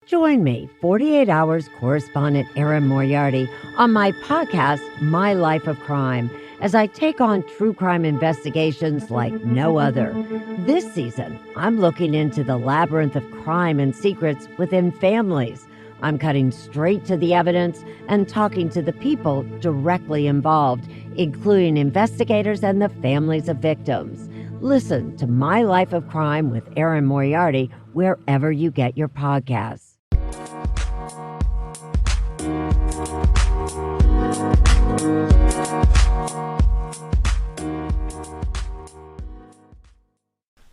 Join me, 48 Hours correspondent Erin Moriarty, on my podcast, My Life of Crime, as I take on true crime investigations like no other. This season, I'm looking into the labyrinth of crime and secrets within families. I'm cutting straight to the evidence and talking to the people directly involved, including investigators and the families of victims. Listen to My Life of Crime with Erin Moriarty wherever you get your podcasts.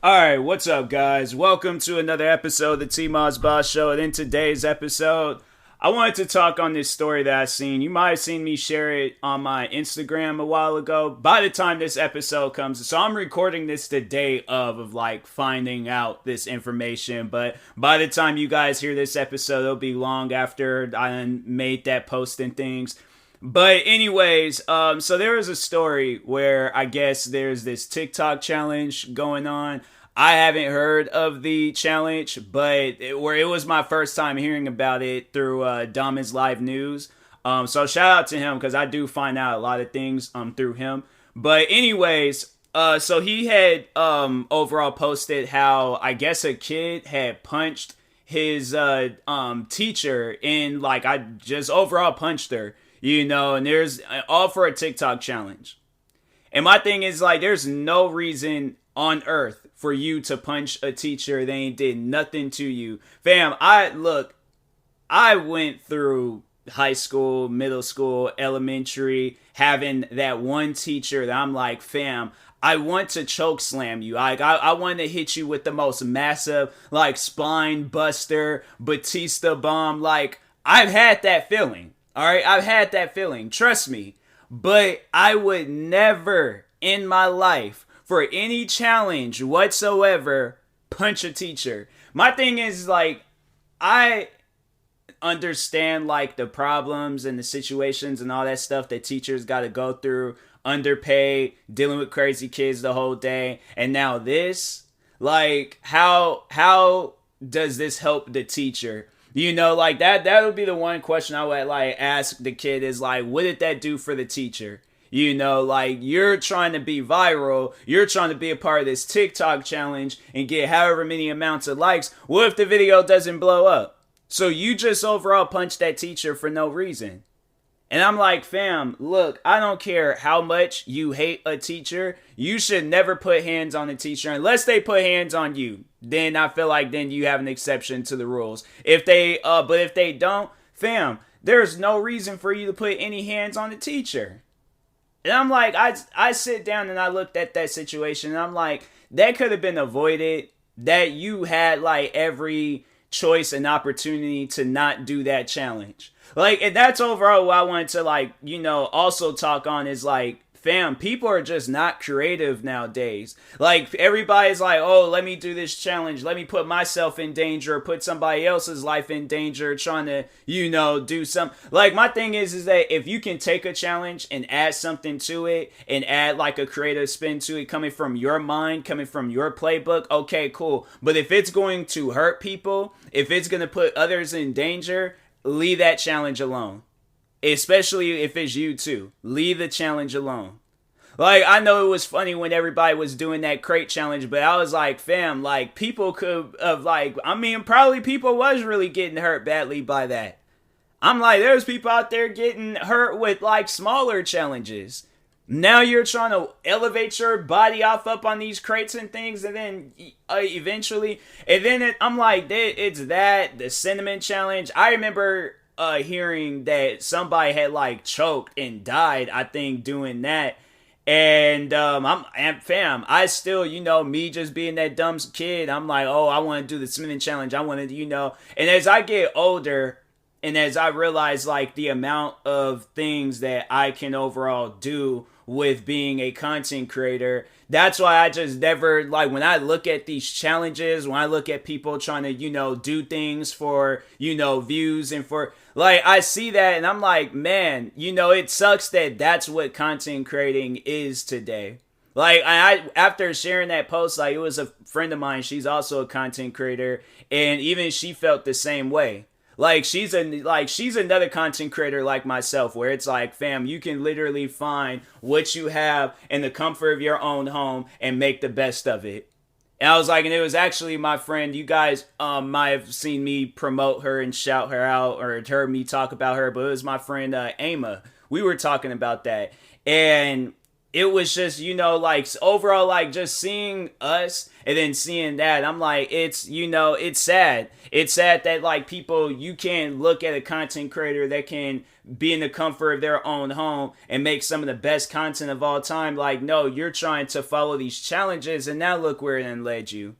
Alright, what's up guys? Welcome to another episode of the TMossBoss Show, and in today's episode, I wanted to talk on this story that I seen. You might have seen me share it on my Instagram a while ago. By the time this episode comes, so I'm recording this the day of like finding out this information, but by the time you guys hear this episode, it'll be long after I made that post and things. But anyways, so there was a story where I guess there's this TikTok challenge going on. I haven't heard of the challenge, but where it was my first time hearing about it through Damon's Live News. So shout out to him because I do find out a lot of things through him. But anyways, so he had overall posted how I guess a kid had punched his teacher in, like, I just overall punched her. You know, and there's all for a TikTok challenge. And my thing is, like, there's no reason on earth for you to punch a teacher. They ain't did nothing to you. Fam, I went through high school, middle school, elementary, having that one teacher that I'm like, fam, I want to choke slam you. I want to hit you with the most massive, like, spine buster, Batista bomb. Like, I've had that feeling. Alright, I've had that feeling, trust me, but I would never in my life, for any challenge whatsoever, punch a teacher. My thing is, like, I understand, like, the problems and the situations and all that stuff that teachers gotta go through, underpaid, dealing with crazy kids the whole day, and now this, like, how does this help the teacher? You know, like, that would be the one question I would, like, ask the kid is, like, what did that do for the teacher? You know, like, you're trying to be viral, you're trying to be a part of this TikTok challenge and get however many amounts of likes. What if the video doesn't blow up? So you just overall punched that teacher for no reason. And I'm like, fam, look, I don't care how much you hate a teacher. You should never put hands on a teacher unless they put hands on you. Then I feel like then you have an exception to the rules. But if they don't, fam, there's no reason for you to put any hands on the teacher. And I'm like, I sit down and I looked at that situation and I'm like, that could have been avoided. That you had, like, every choice and opportunity to not do that challenge. Like, and that's overall what I wanted to, like, you know, also talk on is, like, fam, people are just not creative nowadays. Like, everybody's like, oh, let me do this challenge. Let me put myself in danger or put somebody else's life in danger trying to, you know, do some. Like, my thing is that if you can take a challenge and add something to it and add, like, a creative spin to it coming from your mind, coming from your playbook, okay, cool. But if it's going to hurt people, if it's going to put others in danger, leave that challenge alone. Especially if it's you too. Leave the challenge alone. Like, I know it was funny when everybody was doing that crate challenge, but I was like, fam, like, people could have, like, I mean, probably people was really getting hurt badly by that. I'm like, there's people out there getting hurt with, like, smaller challenges. Now you're trying to elevate your body off up on these crates and things, and then eventually, and then I'm like, it's that, the cinnamon challenge. I remember hearing that somebody had, like, choked and died, I think, doing that. And I still, you know, me just being that dumb kid, I'm like, oh, I want to do the cinnamon challenge. I want to, you know, and as I get older, and as I realize, like, the amount of things that I can overall do with being a content creator, that's why I just never, like, when I look at these challenges, when I look at people trying to, you know, do things for, you know, views and for, like, I see that and I'm like, man, you know, it sucks that that's what content creating is today. Like I after sharing that post, like it was a friend of mine. She's also a content creator, and even she felt the same way. Like she's another content creator like myself, where it's like, fam, you can literally find what you have in the comfort of your own home and make the best of it. And I was like, and it was actually my friend. You guys might have seen me promote her and shout her out, or heard me talk about her, but it was my friend Ama. We were talking about that, and it was just, like overall, like just seeing us and then seeing that, I'm like, it's sad. It's sad that like people, you can look at a content creator that can be in the comfort of their own home and make some of the best content of all time. Like, no, you're trying to follow these challenges, and now look where it then led you.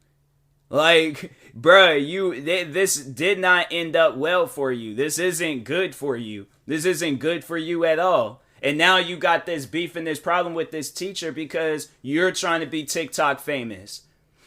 Like, bruh, this did not end up well for you. This isn't good for you. This isn't good for you at all. And now you got this beef and this problem with this teacher because you're trying to be TikTok famous.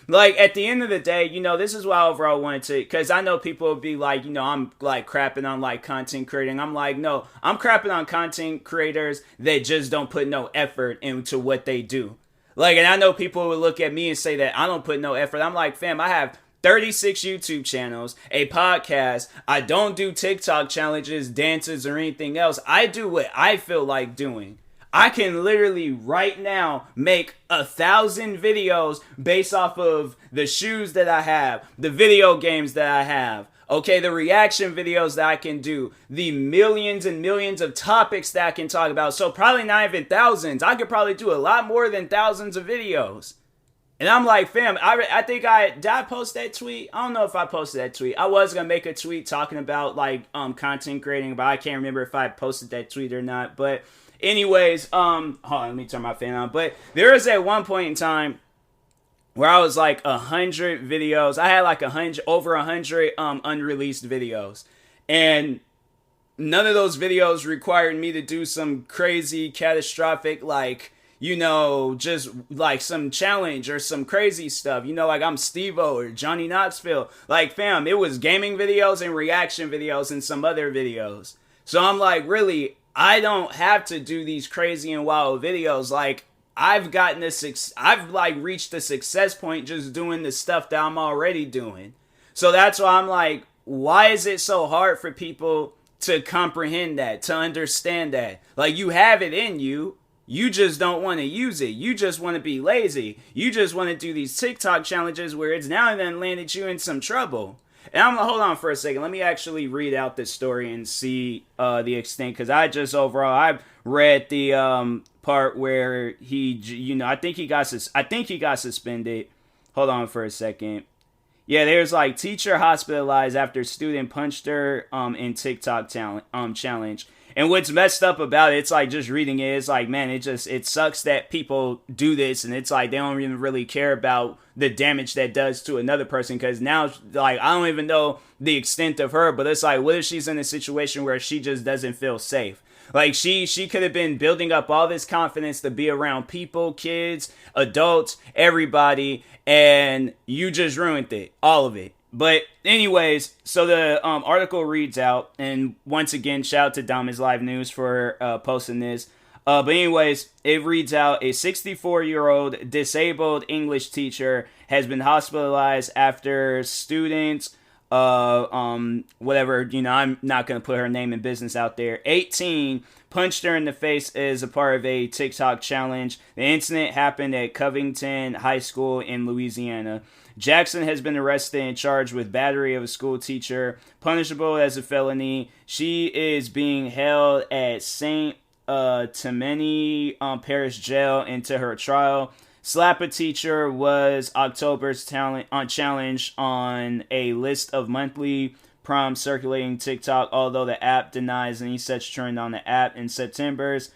Like, at the end of the day, this is why I overall wanted to, because I know people will be like, I'm like crapping on like content creating. I'm like, no, I'm crapping on content creators that just don't put no effort into what they do. Like, and I know people will look at me and say that I don't put no effort. I'm like, fam, I have 36 YouTube channels, a podcast. I don't do TikTok challenges, dances, or anything else. I do what I feel like doing. I can literally right now make 1,000 videos based off of the shoes that I have, the video games that I have, okay, the reaction videos that I can do, the millions and millions of topics that I can talk about. So probably not even thousands. I could probably do a lot more than thousands of videos. And I'm like, fam, I think did I post that tweet? I don't know if I posted that tweet. I was going to make a tweet talking about like content creating, but I can't remember if I posted that tweet or not. But anyways, hold on, let me turn my fan on. But there was at one point in time where I was like 100 videos. I had like over 100 unreleased videos. And none of those videos required me to do some crazy catastrophic like, just like some challenge or some crazy stuff. Like I'm Steve-O or Johnny Knoxville. Like, fam, it was gaming videos and reaction videos and some other videos. So I'm like, really, I don't have to do these crazy and wild videos. Like, I've like reached the success point just doing the stuff that I'm already doing. So that's why I'm like, why is it so hard for people to comprehend that, to understand that? Like, you have it in you. You just don't want to use it. You just want to be lazy. You just want to do these TikTok challenges where it's now and then landed you in some trouble. And I'm gonna hold on for a second. Let me actually read out this story and see the extent, because I've read the part where he, I think he got suspended. Hold on for a second. Yeah, there's like teacher hospitalized after student punched her in TikTok challenge. And what's messed up about it, it's like just reading it, it's like, man, it sucks that people do this, and it's like they don't even really care about the damage that does to another person, because now, like, I don't even know the extent of her, but it's like, what if she's in a situation where she just doesn't feel safe? Like, she could have been building up all this confidence to be around people, kids, adults, everybody, and you just ruined it, all of it. But anyways, so the article reads out, and once again, shout out to Diamonds Live News for posting this. But anyways, it reads out, a 64-year-old disabled English teacher has been hospitalized after students, whatever, I'm not going to put her name and business out there, 18, punched her in the face as a part of a TikTok challenge. The incident happened at Covington High School in Louisiana. Jackson has been arrested and charged with battery of a school teacher, punishable as a felony. She is being held at St. Tammany Parish Jail until her trial. Slap a Teacher was October's challenge on a list of monthly prompts circulating TikTok, although the app denies any such trend on the app. In September's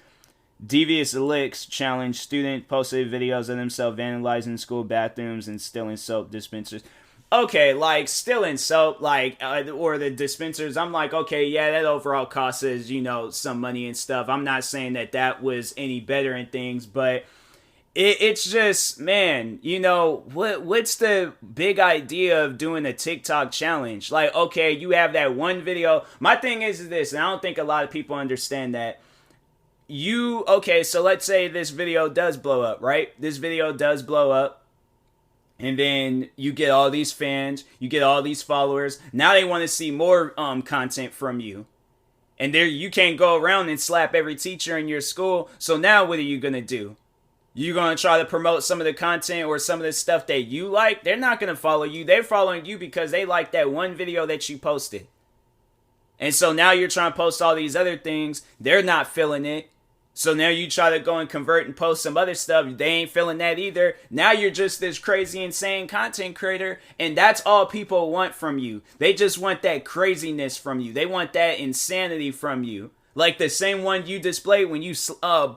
Devious Licks challenge, students posted videos of themselves vandalizing school bathrooms and stealing soap dispensers. Okay, like, stealing soap, like, or the dispensers, I'm like, okay, yeah, that overall costs us, some money and stuff. I'm not saying that was any better in things, but it's just, man, what's the big idea of doing a TikTok challenge? Like, okay, you have that one video. My thing is this, and I don't think a lot of people understand that. okay, so let's say this video does blow up, right? This video does blow up. And then you get all these fans, you get all these followers. Now they want to see more content from you. And there you can't go around and slap every teacher in your school. So now what are you going to do? You going to try to promote some of the content or some of the stuff that you like? They're not going to follow you. They're following you because they like that one video that you posted. And so now you're trying to post all these other things. They're not feeling it. So now you try to go and convert and post some other stuff. They ain't feeling that either. Now you're just this crazy, insane content creator. And that's all people want from you. They just want that craziness from you. They want that insanity from you. Like the same one you displayed when you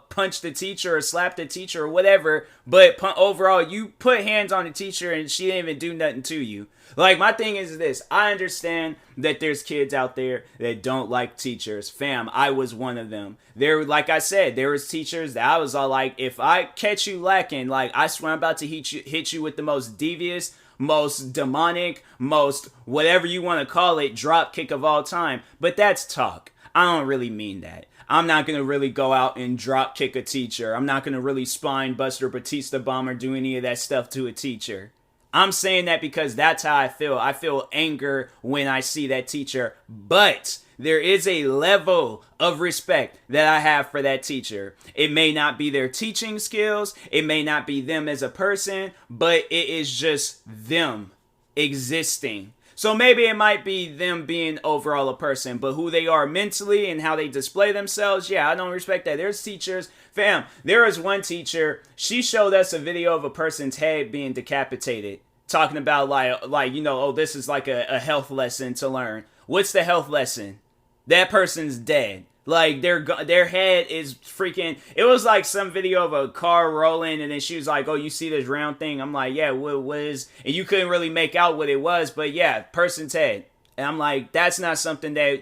punched the teacher or slapped the teacher or whatever. But overall, you put hands on the teacher and she didn't even do nothing to you. Like, my thing is this. I understand that there's kids out there that don't like teachers. Fam, I was one of them. Like I said, there was teachers that I was all like, if I catch you lacking, like, I swear I'm about to hit you with the most devious, most demonic, most whatever you want to call it, drop kick of all time. But that's talk. I don't really mean that. I'm not going to really go out and drop kick a teacher. I'm not going to really spine bust or Batista bomb or do any of that stuff to a teacher. I'm saying that because that's how I feel. I feel anger when I see that teacher. But there is a level of respect that I have for that teacher. It may not be their teaching skills. It may not be them as a person. But it is just them existing. So maybe it might be them being overall a person, but who they are mentally and how they display themselves, yeah, I don't respect that. There's teachers, fam, there was one teacher, she showed us a video of a person's head being decapitated, talking about like oh, this is like a health lesson to learn. What's the health lesson? That person's dead. Like, their head is freaking... It was like some video of a car rolling, and then she was like, oh, you see this round thing? I'm like, yeah, what is... And you couldn't really make out what it was, but yeah, person's head. And I'm like, that's not something that,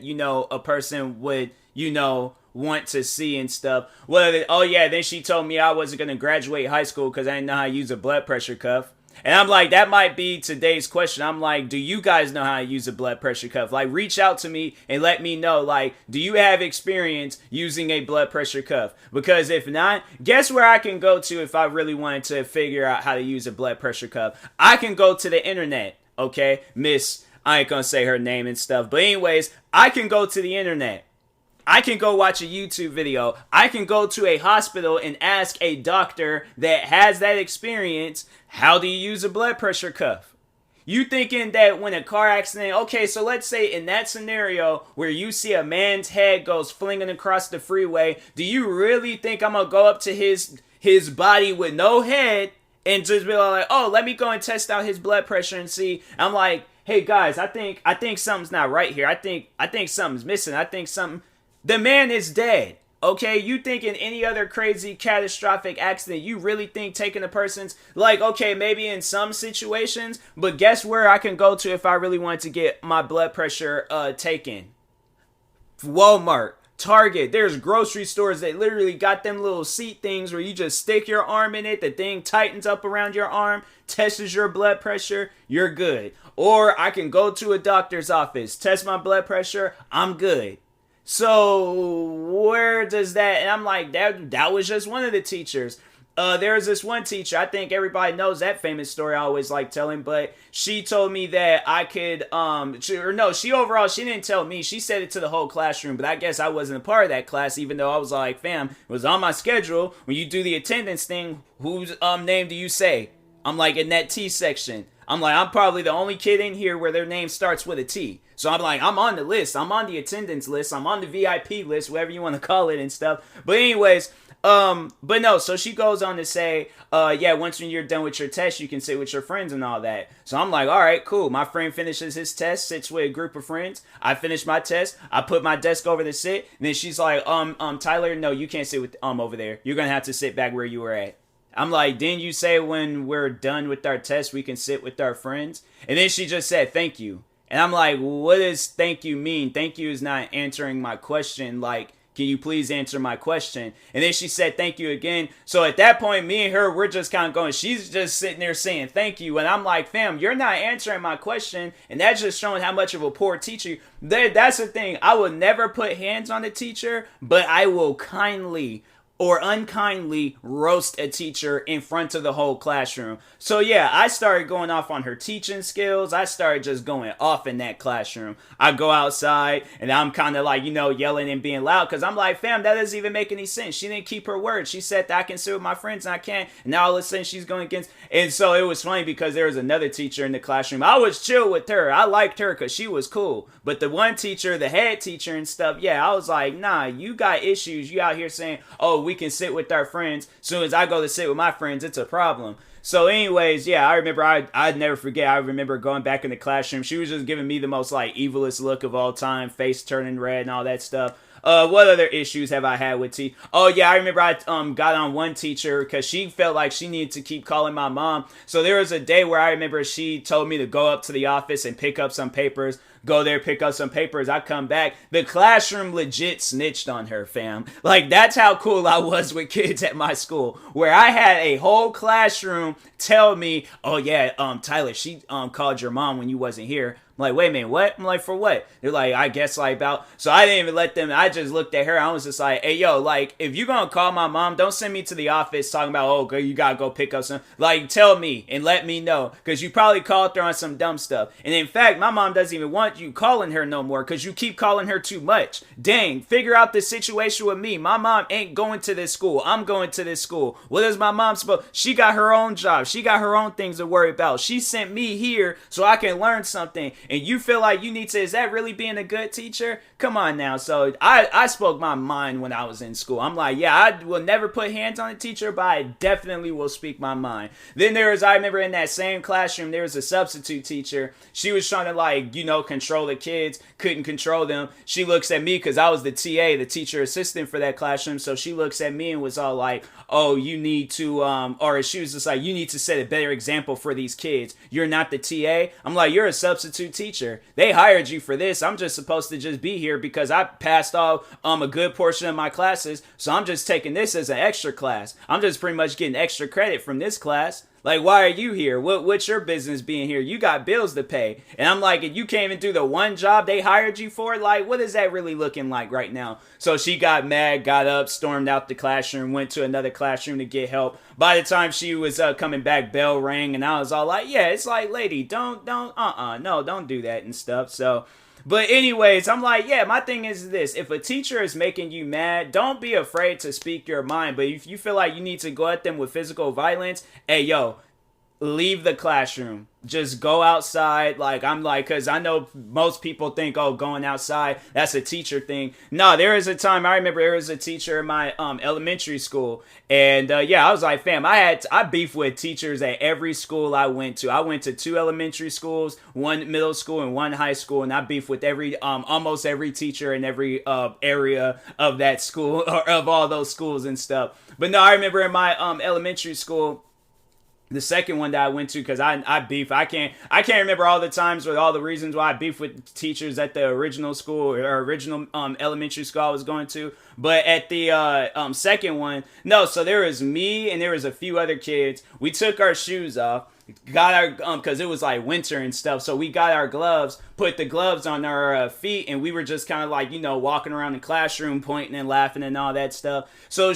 a person would, want to see and stuff. Well, oh yeah, then she told me I wasn't going to graduate high school because I didn't know how to use a blood pressure cuff. And I'm like, that might be today's question. I'm like, do you guys know how to use a blood pressure cuff? Like, reach out to me and let me know, like, do you have experience using a blood pressure cuff? Because if not, guess where I can go to if I really wanted to figure out how to use a blood pressure cuff? I can go to the internet, okay? Miss, I ain't gonna say her name and stuff. But anyways, I can go to the internet. I can go watch a YouTube video. I can go to a hospital and ask a doctor that has that experience, how do you use a blood pressure cuff? You thinking that when a car accident, okay, so let's say in that scenario where you see a man's head goes flinging across the freeway, do you really think I'm going to go up to his body with no head and just be like, oh, let me go and test out his blood pressure and see? I'm like, hey guys, I think something's not right here. I think something's missing. I think something... The man is dead, okay? You think in any other crazy catastrophic accident, you really think taking a person's, like, okay, maybe in some situations, but guess where I can go to if I really wanted to get my blood pressure taken? Walmart, Target, there's grocery stores that literally got them little seat things where you just stick your arm in it, the thing tightens up around your arm, tests your blood pressure, you're good. Or I can go to a doctor's office, test my blood pressure, I'm good. So where does that, and I'm like, that was just one of the teachers. There's this one teacher, I think everybody knows that famous story I always like telling, but she told me that I could, she didn't tell me, she said it to the whole classroom, but I guess I wasn't a part of that class, even though I was like, fam, it was on my schedule, when you do the attendance thing, whose name do you say? I'm like, in that T section. I'm like, I'm probably the only kid in here where their name starts with a T. So I'm like, I'm on the list. I'm on the attendance list. I'm on the VIP list, whatever you want to call it and stuff. But anyways, but no, so she goes on to say, yeah, once when you're done with your test, you can sit with your friends and all that. So I'm like, all right, cool. My friend finishes his test, sits with a group of friends. I finish my test. I put my desk over to sit. And then she's like, Tyler, no, you can't sit with, over there. You're going to have to sit back where you were at. I'm like, didn't you say when we're done with our test, we can sit with our friends? And then she just said, thank you. And I'm like, what does thank you mean? Thank you is not answering my question. Like, Can you please answer my question? And then she said, thank you again. So at that point, me and her, we're just kind of going, she's just sitting there saying thank you. And I'm like, fam, you're not answering my question. And that's just showing how much of a poor teacher. That's the thing. I will never put hands on a teacher, but I will kindly or unkindly roast a teacher in front of the whole classroom. So yeah, I started going off on her teaching skills. I started just going off in that classroom. I go outside and I'm kind of like, yelling and being loud because I'm like, fam, that doesn't even make any sense. She didn't keep her word. She said that I can sit with my friends and I can't. And now all of a sudden she's going against. And so it was funny because there was another teacher in the classroom. I was chill with her. I liked her because she was cool. But the one teacher, the head teacher and stuff, yeah, I was like, nah, you got issues. You out here saying, oh, we can sit with our friends. As soon as I go to sit with my friends, it's a problem. So anyways, yeah, I remember, I'd never forget, I remember going back in the classroom. She was just giving me the most like evilest look of all time, face turning red and all that stuff. What other issues have I had with T? Oh yeah, I remember I got on one teacher because she felt like she needed to keep calling my mom. So there was a day where I remember she told me to go up to the office and pick up some papers. Go there, pick up some papers. I come back. The classroom legit snitched on her, fam. Like, that's how cool I was with kids at my school. Where I had a whole classroom tell me, oh yeah, Tyler, she called your mom when you wasn't here. I'm like, wait a minute, what? I'm like, for what? They're like, I guess like about. So I didn't even let them. I just looked at her. I was just like, hey, yo, like, if you're going to call my mom, don't send me to the office talking about, oh, girl, you got to go pick up some. Like, tell me and let me know. Because you probably called her on some dumb stuff. And in fact, my mom doesn't even want you calling her no more because you keep calling her too much. Dang, figure out the situation with me. My mom ain't going to this school. I'm going to this school. What is my mom supposed? She got her own job. She got her own things to worry about. She sent me here so I can learn something. And you feel like you need to, is that really being a good teacher? Come on now. So I spoke my mind when I was in school. I'm like, yeah, I will never put hands on a teacher, but I definitely will speak my mind. Then I remember in that same classroom, there was a substitute teacher. She was trying to like, control the kids, couldn't control them. She looks at me because I was the TA, the teacher assistant for that classroom. So she looks at me and was all like, oh, you need to, or she was just like, you need to set a better example for these kids. You're not the TA. I'm like, you're a substitute teacher. They hired you for this. I'm just supposed to just be here because I passed off a good portion of my classes. So I'm just taking this as an extra class. I'm just pretty much getting extra credit from this class. Like, why are you here? What's your business being here? You got bills to pay. And I'm like, if you can't even do the one job they hired you for, like, what is that really looking like right now? So she got mad, got up, stormed out the classroom, went to another classroom to get help. By the time she was coming back, bell rang, and I was all like, yeah, it's like, lady, don't do that and stuff. So, but anyways, I'm like, yeah, my thing is this. If a teacher is making you mad, don't be afraid to speak your mind. But if you feel like you need to go at them with physical violence, hey, yo, leave the classroom. Just go outside. Like, I'm like, because I know most people think, oh, going outside, that's a teacher thing. No, there is a time, I remember there was a teacher in my elementary school. And yeah, I was like, fam, I beef with teachers at every school I went to. I went to 2 elementary schools, 1 middle school, and 1 high school. And I beef with almost every teacher in every area of that school, or of all those schools and stuff. But no, I remember in my elementary school, the second one that I went to, because I beef. I can't remember all the times with all the reasons why I beef with teachers at the original school or original elementary school I was going to. But at the second one, no, so there was me and there was a few other kids. We took our shoes off, got our, because it was like winter and stuff. So we got our gloves, put the gloves on our feet, and we were just kind of like, walking around the classroom, pointing and laughing and all that stuff. So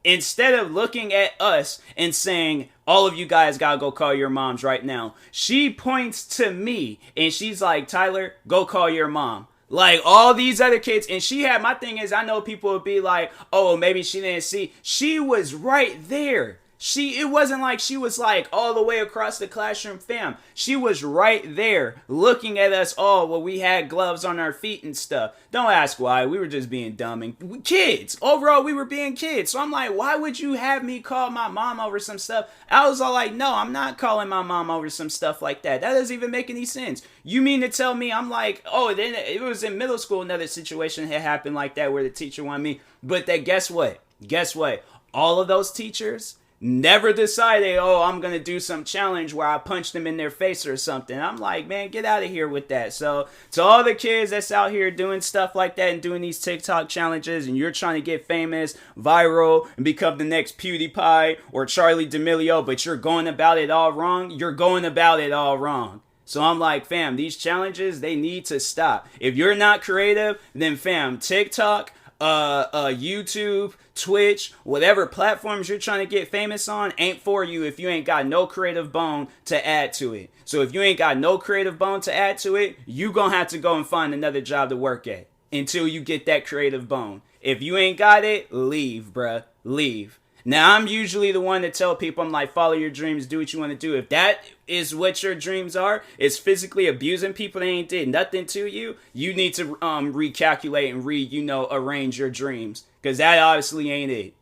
instead of looking at us and saying, all of you guys gotta go call your moms right now, she points to me and she's like, Tyler, go call your mom. Like, all these other kids, and my thing is, I know people would be like, oh, maybe she didn't see. She was right there. It wasn't like she was like all the way across the classroom, fam. She was right there looking at us all while we had gloves on our feet and stuff. Don't ask why. We were just being dumb and kids. Overall, we were being kids. So I'm like, why would you have me call my mom over some stuff? I was all like, no, I'm not calling my mom over some stuff like that. That doesn't even make any sense. You mean to tell me? I'm like, oh, then it was in middle school, another situation had happened like that where the teacher wanted me. But guess what? All of those teachers never decided, oh, I'm going to do some challenge where I punch them in their face or something. I'm like, man, get out of here with that. So to all the kids that's out here doing stuff like that and doing these TikTok challenges, and you're trying to get famous, viral, and become the next PewDiePie or Charlie D'Amelio, but you're going about it all wrong, you're going about it all wrong. So I'm like, fam, these challenges, they need to stop. If you're not creative, then fam, TikTok, YouTube, Twitch, whatever platforms you're trying to get famous on ain't for you if you ain't got no creative bone to add to it. So if you ain't got no creative bone to add to it, you gonna have to go and find another job to work at until you get that creative bone. If you ain't got it, leave, bruh. Leave. Now, I'm usually the one to tell people, I'm like, follow your dreams, do what you want to do. If that is what your dreams are, is physically abusing people that ain't did nothing to you, you need to recalculate and arrange your dreams. Because that obviously ain't it.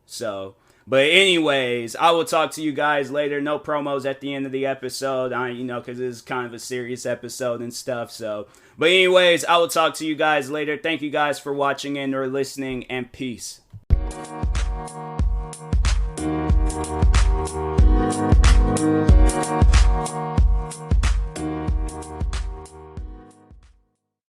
So, but anyways, I will talk to you guys later. No promos at the end of the episode, because this is kind of a serious episode and stuff. So, but anyways, I will talk to you guys later. Thank you guys for watching and or listening, and peace.